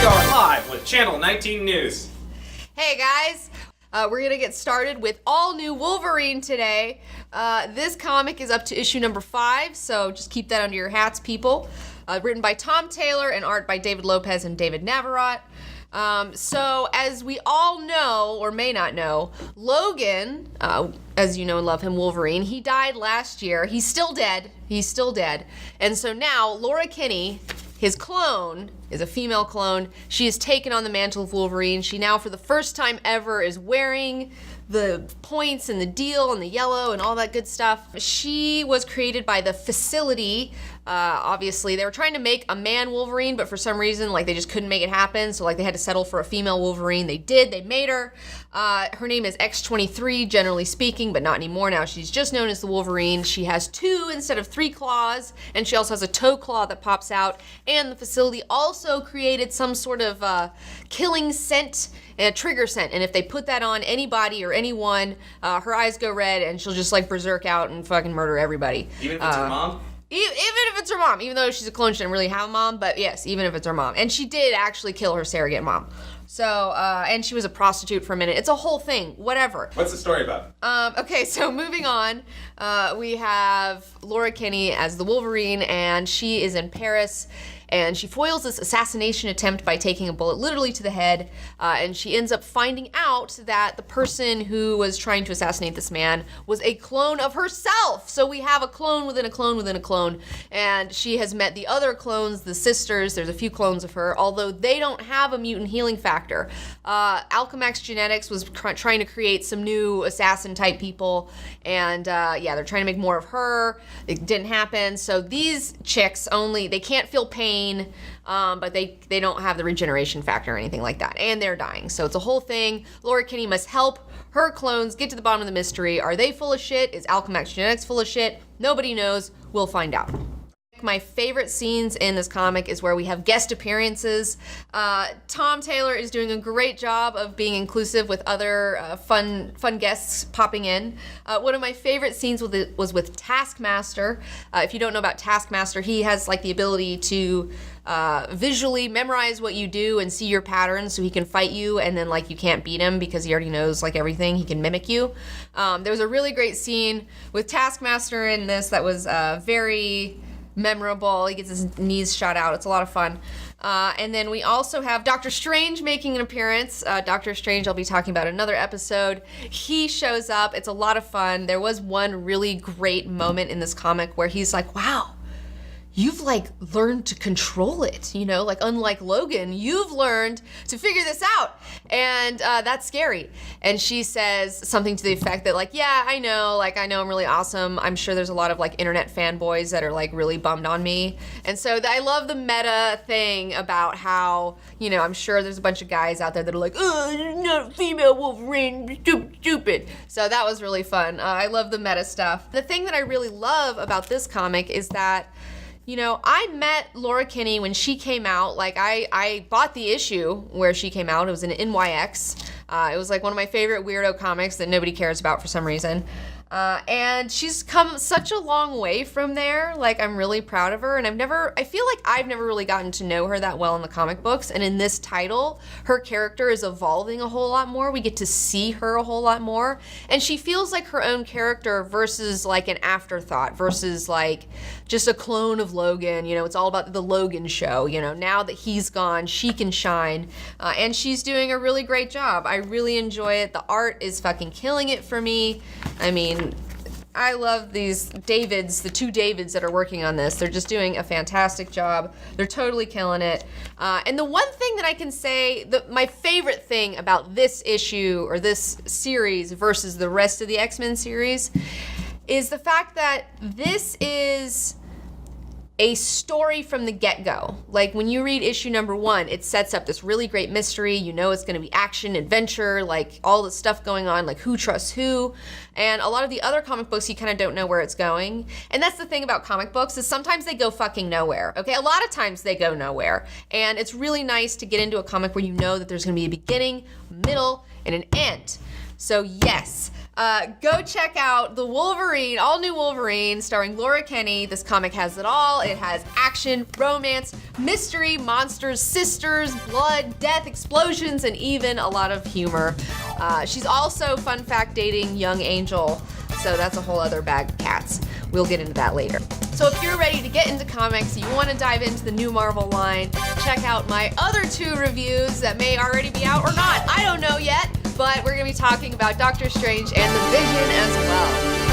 are live with Channel 19 News. Hey guys, we're gonna get started with all new Wolverine today. This comic is up to issue number 5, so just keep that under your hats, people. Written by Tom Taylor and art by David Lopez and David Navarrete. So as we all know, or may not know, Logan, as you know and love him, Wolverine, he died last year. He's still dead. And so now Laura Kinney, his clone, is a female clone. She has taken on the mantle of Wolverine. She now, for the first time ever, is wearing the points and the deal and the yellow and all that good stuff. She was created by the Facility. Obviously, they were trying to make a man Wolverine, but for some reason, they just couldn't make it happen. So, they had to settle for a female Wolverine. They did. They made her. Her name is X-23, generally speaking, but not anymore now. She's just known as the Wolverine. She has 2 instead of 3 claws, and she also has a toe claw that pops out. And the Facility also created some sort of killing scent, a trigger scent. And if they put that on anybody or anyone, her eyes go red, and she'll just berserk out and fucking murder everybody. Even if it's her mom? Even if it's her mom, even though she's a clone, she didn't really have a mom, but yes, even if it's her mom. And she did actually kill her surrogate mom. So, and she was a prostitute for a minute. It's a whole thing, whatever. What's the story about? Okay, so moving on, we have Laura Kinney as the Wolverine, and she is in Paris, and she foils this assassination attempt by taking a bullet literally to the head, and she ends up finding out that the person who was trying to assassinate this man was a clone of herself. So we have a clone within a clone within a clone, and she has met the other clones, the sisters. There's a few clones of her, although they don't have a mutant healing factor. Alchemax Genetics was trying to create some new assassin-type people, and they're trying to make more of her. It didn't happen, so these chicks they can't feel pain, but they don't have the regeneration factor or anything like that, and they're dying. So it's a whole thing. Laura Kinney must help her clones get to the bottom of the mystery. Are they full of shit? Is Alchemax Genetics full of shit? Nobody knows. We'll find out. My favorite scenes in this comic is where we have guest appearances. Tom Taylor is doing a great job of being inclusive with other fun guests popping in. One of my favorite scenes was with Taskmaster. If you don't know about Taskmaster, he has the ability to visually memorize what you do and see your patterns, so he can fight you, and then you can't beat him because he already knows everything. He can mimic you. There was a really great scene with Taskmaster in this that was very memorable. He gets his knees shot out. It's a lot of fun. And then we also have Doctor Strange making an appearance. Doctor Strange, I'll be talking about another episode. He shows up. It's a lot of fun. There was one really great moment in this comic where he's like, wow, you've learned to control it, unlike Logan, you've learned to figure this out, and that's scary. And she says something to the effect that yeah, I know I'm really awesome. I'm sure there's a lot of internet fanboys that are really bummed on me. And so I love the meta thing about how, I'm sure there's a bunch of guys out there that are oh, you're not a female Wolverine, stupid. So that was really fun. I love the meta stuff. The thing that I really love about this comic is that I met Laura Kinney when she came out. I bought the issue where she came out. It was an NYX. It was one of my favorite weirdo comics that nobody cares about for some reason. And she's come such a long way from there. I'm really proud of her. And I feel like I've never really gotten to know her that well in the comic books. And in this title, her character is evolving a whole lot more. We get to see her a whole lot more. And she feels like her own character versus an afterthought, versus just a clone of Logan. It's all about the Logan show. Now that he's gone, she can shine. And she's doing a really great job. I really enjoy it. The art is fucking killing it for me. I mean, I love these Davids, the 2 Davids that are working on this. They're just doing a fantastic job. They're totally killing it. And the one thing that I can say, my favorite thing about this issue or this series versus the rest of the X-Men series is the fact that this is a story from the get-go. When you read issue number 1, it sets up this really great mystery. It's going to be action, adventure, all the stuff going on, who trusts who. And a lot of the other comic books, you kind of don't know where it's going. And that's the thing about comic books, is sometimes they go fucking nowhere, okay? A lot of times they go nowhere. And it's really nice to get into a comic where you know that there's going to be a beginning, middle, and an end. So yes, Go check out the Wolverine, all new Wolverine, starring Laura Kinney. This comic has it all. It has action, romance, mystery, monsters, sisters, blood, death, explosions, and even a lot of humor. She's also, fun fact, dating young Angel, so that's a whole other bag of cats. We'll get into that later. So if you're ready to get into comics, you want to dive into the new Marvel line, check out my other 2 reviews that may already be out or not. I don't know yet, but we're going to be talking about Doctor Strange and the Vision as well.